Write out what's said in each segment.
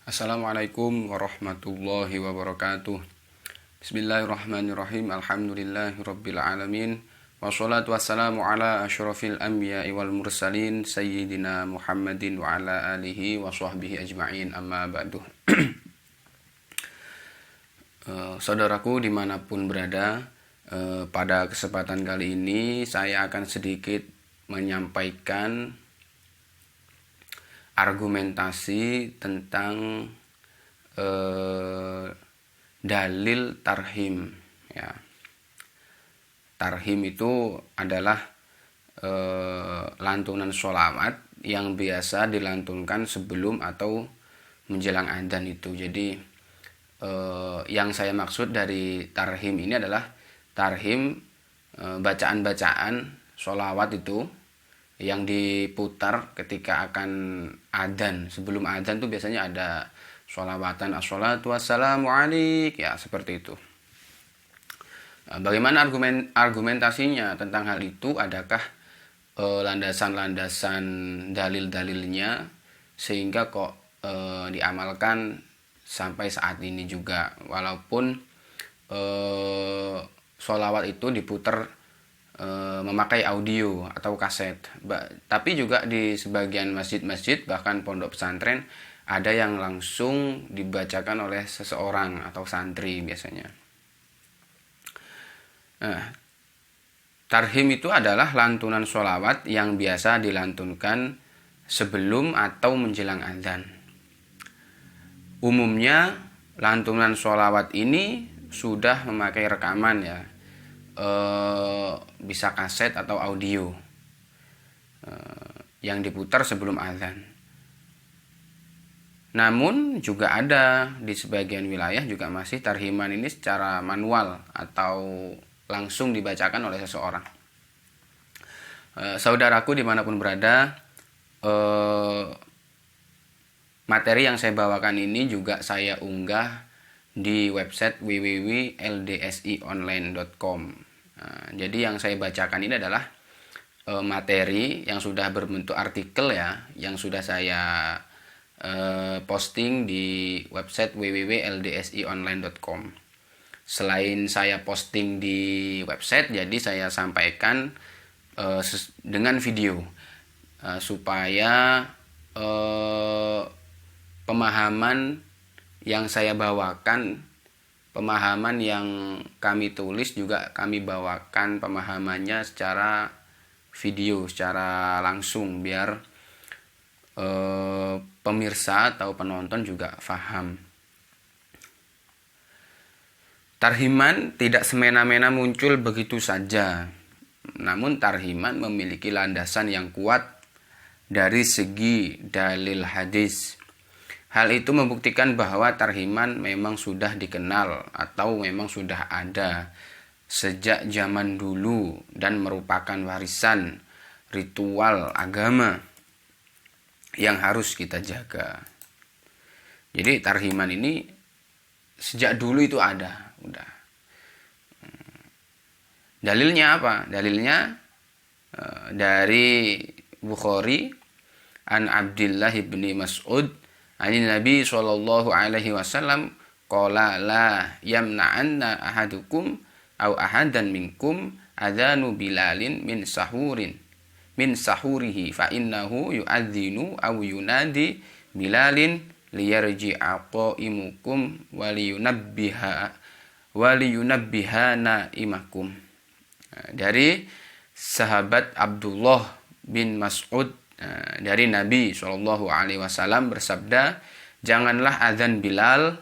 Assalamualaikum warahmatullahi wabarakatuh. Bismillahirrahmanirrahim. Alhamdulillahirabbil alamin. Wassalatu wassalamu ala asyrafil anbiya'i wal mursalin sayyidina Muhammadin wa ala alihi wa sahbihi ajma'in, amma ba'du. Saudaraku dimanapun berada, pada kesempatan kali ini saya akan sedikit menyampaikan argumentasi tentang dalil tarhim. Ya. Tarhim itu adalah lantunan sholawat yang biasa dilantunkan sebelum atau menjelang adzan itu. Jadi yang saya maksud dari tarhim ini adalah tarhim bacaan-bacaan sholawat itu yang diputar ketika akan adzan. Sebelum adzan tuh biasanya ada sholawatan as-sholatu wassalamu alaik, ya seperti itu. Bagaimana argumentasinya tentang hal itu? Adakah landasan-landasan dalil-dalilnya sehingga kok diamalkan sampai saat ini juga, walaupun sholawat itu diputar memakai audio atau kaset. Tapi juga di sebagian masjid-masjid, bahkan pondok pesantren, ada yang langsung dibacakan oleh seseorang atau santri biasanya. Nah, tarhim itu adalah lantunan sholawat yang biasa dilantunkan sebelum atau menjelang adzan. Umumnya lantunan sholawat ini sudah memakai rekaman, ya, bisa kaset atau audio yang diputar sebelum azan. Namun juga ada di sebagian wilayah juga masih tarhiman ini secara manual atau langsung dibacakan oleh seseorang. Saudaraku dimanapun berada, materi yang saya bawakan ini juga saya unggah di website www.ldsionline.com. Jadi yang saya bacakan ini adalah materi yang sudah berbentuk artikel, ya, yang sudah saya posting di website www.ldsionline.com. Selain saya posting di website, jadi saya sampaikan dengan video supaya pemahaman yang saya bawakan, pemahaman yang kami tulis juga kami bawakan pemahamannya secara video, secara langsung, biar pemirsa atau penonton juga paham. Tarhiman tidak semena-mena muncul begitu saja. Namun tarhiman memiliki landasan yang kuat dari segi dalil hadis. Hal itu membuktikan bahwa tarhiman memang sudah dikenal atau memang sudah ada sejak zaman dulu dan merupakan warisan ritual agama yang harus kita jaga. Jadi tarhiman ini sejak dulu itu ada, udah. Dalilnya apa? Dalilnya dari Bukhari an Abdullah bin Mas'ud ani Nabi sallallahu alaihi wasallam qala la yamna'anna ahadukum aw ahadan minkum adzanu bilalin min sahurihi fa innahu yu'adzinu aw yunadi bilalin liyarji'a qa'imukum waliyunabbihana imakum. Dari sahabat Abdullah bin Mas'ud dari Nabi SAW bersabda, janganlah azan Bilal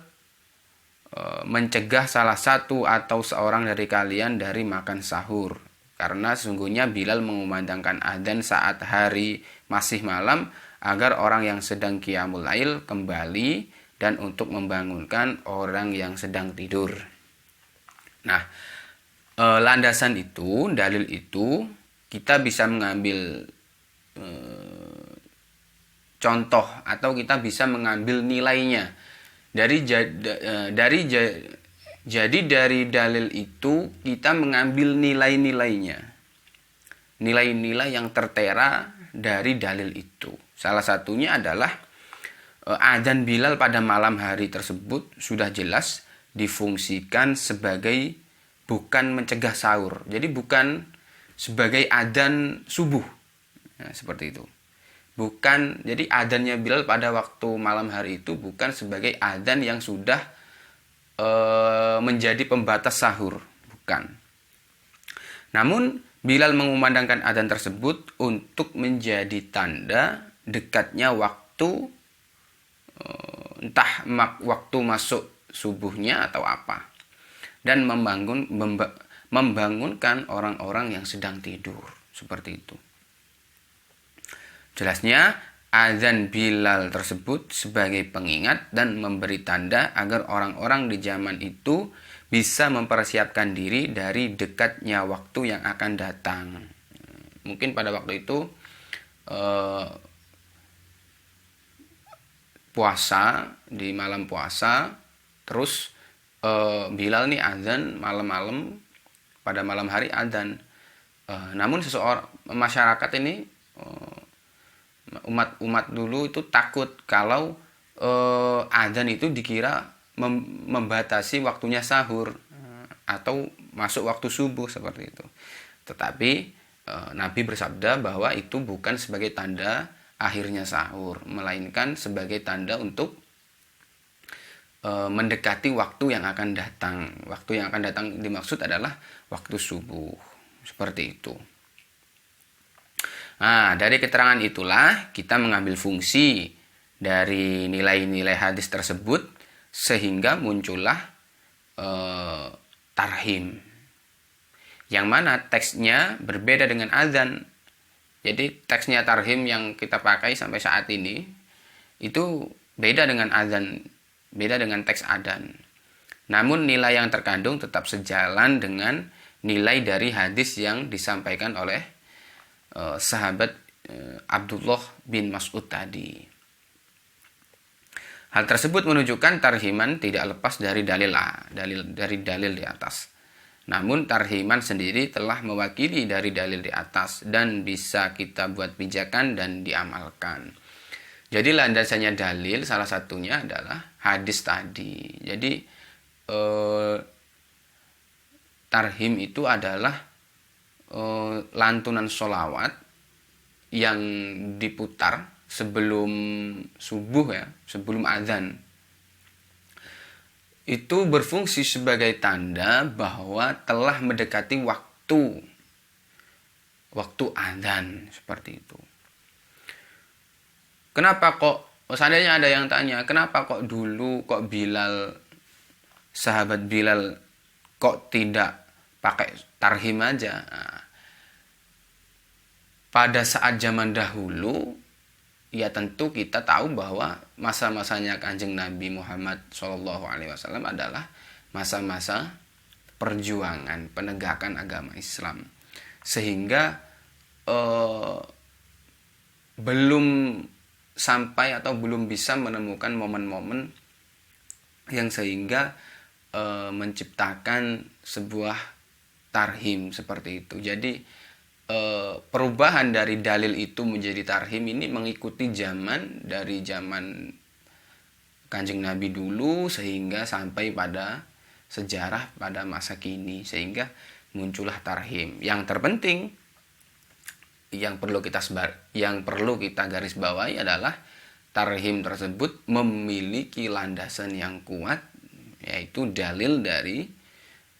mencegah salah satu atau seorang dari kalian dari makan sahur, karena sesungguhnya Bilal mengumandangkan azan saat hari masih malam agar orang yang sedang qiyamul lail kembali dan untuk membangunkan orang yang sedang tidur. Nah, landasan itu, dalil itu, kita bisa mengambil contoh atau kita bisa mengambil nilainya dari dalil itu kita mengambil nilai-nilainya, nilai-nilai yang tertera dari dalil itu. Salah satunya adalah adzan Bilal pada malam hari tersebut sudah jelas difungsikan sebagai bukan mencegah sahur. Jadi bukan sebagai adzan subuh. Nah, seperti itu. Bukan, jadi adzannya Bilal pada waktu malam hari itu bukan sebagai adzan yang sudah menjadi pembatas sahur, bukan. Namun Bilal mengumandangkan adzan tersebut untuk menjadi tanda dekatnya waktu, entah waktu masuk subuhnya atau apa, dan membangunkan orang-orang yang sedang tidur, seperti itu. Jelasnya, azan Bilal tersebut sebagai pengingat dan memberi tanda agar orang-orang di zaman itu bisa mempersiapkan diri dari dekatnya waktu yang akan datang. Mungkin pada waktu itu puasa, di malam puasa, terus Bilal nih azan malam-malam, pada malam hari azan. Namun masyarakat ini, umat dulu itu takut kalau adzan itu dikira membatasi waktunya sahur atau masuk waktu subuh, seperti itu. Tetapi Nabi bersabda bahwa itu bukan sebagai tanda akhirnya sahur, melainkan sebagai tanda untuk mendekati waktu yang akan datang. Waktu yang akan datang dimaksud adalah waktu subuh, seperti itu. Nah, dari keterangan itulah kita mengambil fungsi dari nilai-nilai hadis tersebut sehingga muncullah tarhim. Yang mana teksnya berbeda dengan azan. Jadi teksnya tarhim yang kita pakai sampai saat ini itu beda dengan azan, beda dengan teks adzan. Namun nilai yang terkandung tetap sejalan dengan nilai dari hadis yang disampaikan oleh sahabat Abdullah bin Mas'ud tadi. Hal tersebut menunjukkan tarhiman tidak lepas dari dalil di atas. Namun tarhiman sendiri telah mewakili dari dalil di atas dan bisa kita buat pijakan dan diamalkan. Jadi landasannya dalil salah satunya adalah hadis tadi. Jadi tarhim itu adalah lantunan sholawat yang diputar sebelum subuh, ya, sebelum azan. Itu berfungsi sebagai tanda bahwa telah mendekati waktu azan, seperti itu. Kenapa kok, seandainya ada yang tanya, kenapa kok dulu kok sahabat Bilal kok tidak pakai tarhim aja? Nah, pada saat zaman dahulu, ya tentu kita tahu bahwa masa-masanya Kanjeng Nabi Muhammad SAW adalah masa-masa perjuangan penegakan agama Islam, sehingga belum sampai atau belum bisa menemukan momen-momen yang sehingga menciptakan sebuah tarhim seperti itu. Jadi perubahan dari dalil itu menjadi tarhim ini mengikuti dari zaman Kanjeng Nabi dulu sehingga sampai pada sejarah pada masa kini, sehingga muncullah tarhim. Yang terpenting yang perlu kita garis bawahi adalah tarhim tersebut memiliki landasan yang kuat, yaitu dalil dari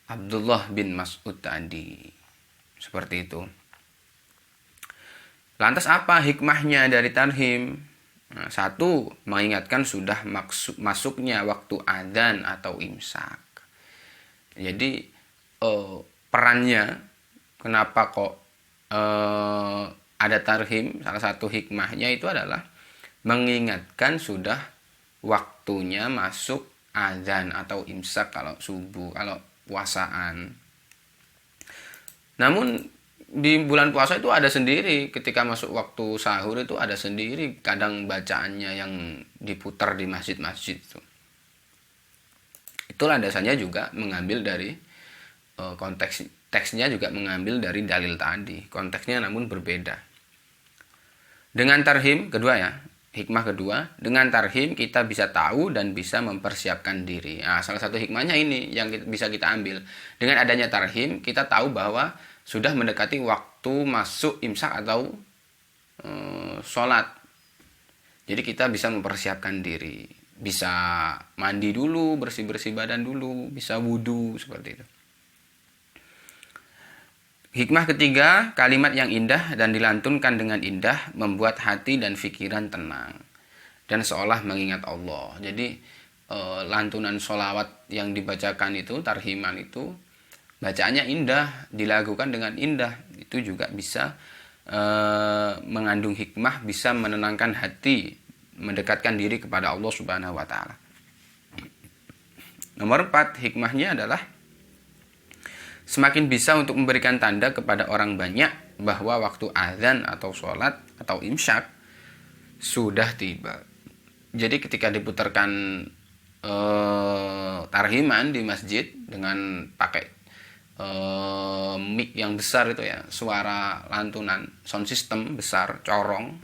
Abdullah bin Mas'ud tadi. Seperti itu. Lantas apa hikmahnya dari tarhim? Nah, satu, mengingatkan sudah masuknya waktu adzan atau imsak. Jadi perannya, kenapa kok ada tarhim? Salah satu hikmahnya itu adalah mengingatkan sudah waktunya masuk adzan atau imsak kalau subuh, kalau puasaan. Namun di bulan puasa itu ada sendiri, ketika masuk waktu sahur itu ada sendiri kadang bacaannya yang diputar di masjid-masjid itu. Itulah dasarnya juga mengambil dari teksnya juga mengambil dari dalil tadi. Konteksnya namun berbeda. Dengan tarhim kedua, ya, hikmah kedua, dengan tarhim kita bisa tahu dan bisa mempersiapkan diri. Nah, salah satu hikmahnya ini yang bisa kita ambil. Dengan adanya tarhim, kita tahu bahwa sudah mendekati waktu masuk imsak atau sholat. Jadi kita bisa mempersiapkan diri. Bisa mandi dulu, bersih-bersih badan dulu, bisa wudhu, seperti itu. Hikmah ketiga, kalimat yang indah dan dilantunkan dengan indah membuat hati dan pikiran tenang dan seolah mengingat Allah. Jadi lantunan sholawat yang dibacakan itu, tarhiman itu, bacaannya indah, dilakukan dengan indah. Itu juga bisa mengandung hikmah, bisa menenangkan hati, mendekatkan diri kepada Allah Subhanahu wa Ta'ala. Nomor 4, hikmahnya adalah semakin bisa untuk memberikan tanda kepada orang banyak bahwa waktu azan atau sholat atau imsyak sudah tiba. Jadi ketika diputarkan tarhiman di masjid dengan pakai mic yang besar itu ya, suara lantunan, sound system besar, corong,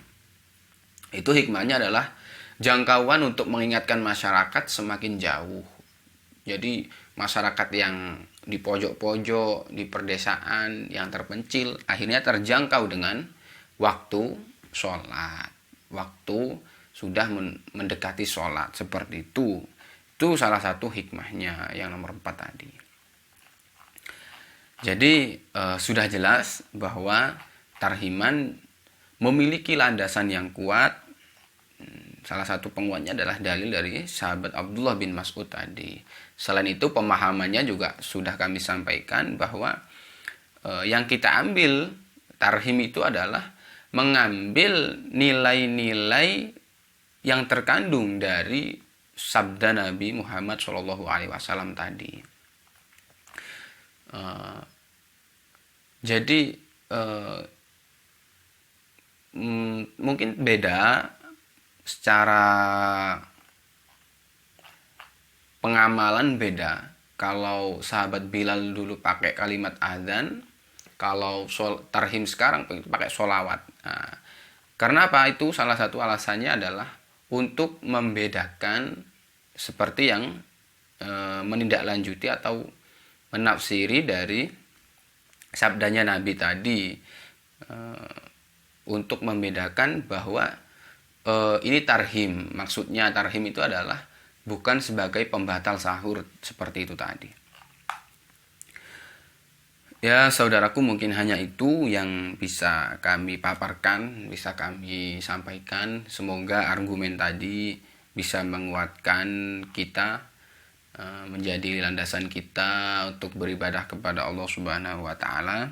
itu hikmahnya adalah jangkauan untuk mengingatkan masyarakat semakin jauh. Jadi masyarakat yang di pojok-pojok, di perdesaan, yang terpencil, akhirnya terjangkau dengan waktu sholat. Waktu sudah mendekati sholat, seperti itu. Itu salah satu hikmahnya yang nomor 4 tadi. Jadi sudah jelas bahwa tarhiman memiliki landasan yang kuat. Salah satu penguatnya adalah dalil dari sahabat Abdullah bin Mas'ud tadi. Selain itu pemahamannya juga sudah kami sampaikan bahwa yang kita ambil tarhim itu adalah mengambil nilai-nilai yang terkandung dari sabda Nabi Muhammad SAW tadi. Jadi mungkin beda secara pengamalan, beda. Kalau sahabat Bilal dulu pakai kalimat azan, kalau tarhim sekarang pakai sholawat. Nah, karena apa? Itu salah satu alasannya adalah untuk membedakan seperti yang menindaklanjuti atau menafsiri dari sabdanya Nabi tadi, untuk membedakan bahwa ini tarhim. Maksudnya tarhim itu adalah bukan sebagai pembatal sahur seperti itu tadi. Ya saudaraku, mungkin hanya itu yang bisa kami paparkan, bisa kami sampaikan. Semoga argumen tadi bisa menguatkan kita, menjadi landasan kita untuk beribadah kepada Allah Subhanahu wa Ta'ala.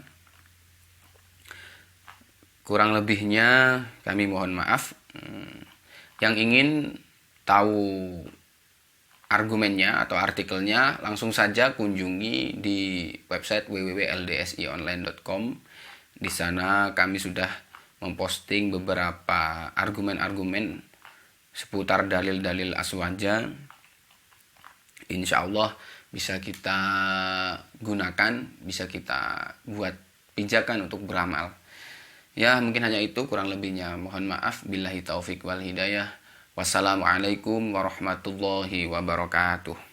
Kurang lebihnya kami mohon maaf. Yang ingin tahu argumennya atau artikelnya, langsung saja kunjungi di website www.ldsionline.com. Di sana kami sudah memposting beberapa argumen-argumen seputar dalil-dalil aswaja. Insya Allah bisa kita gunakan, bisa kita buat pijakan untuk beramal. Ya, mungkin hanya itu, kurang lebihnya mohon maaf. Billahi taufik wal hidayah. Wassalamualaikum warahmatullahi wabarakatuh.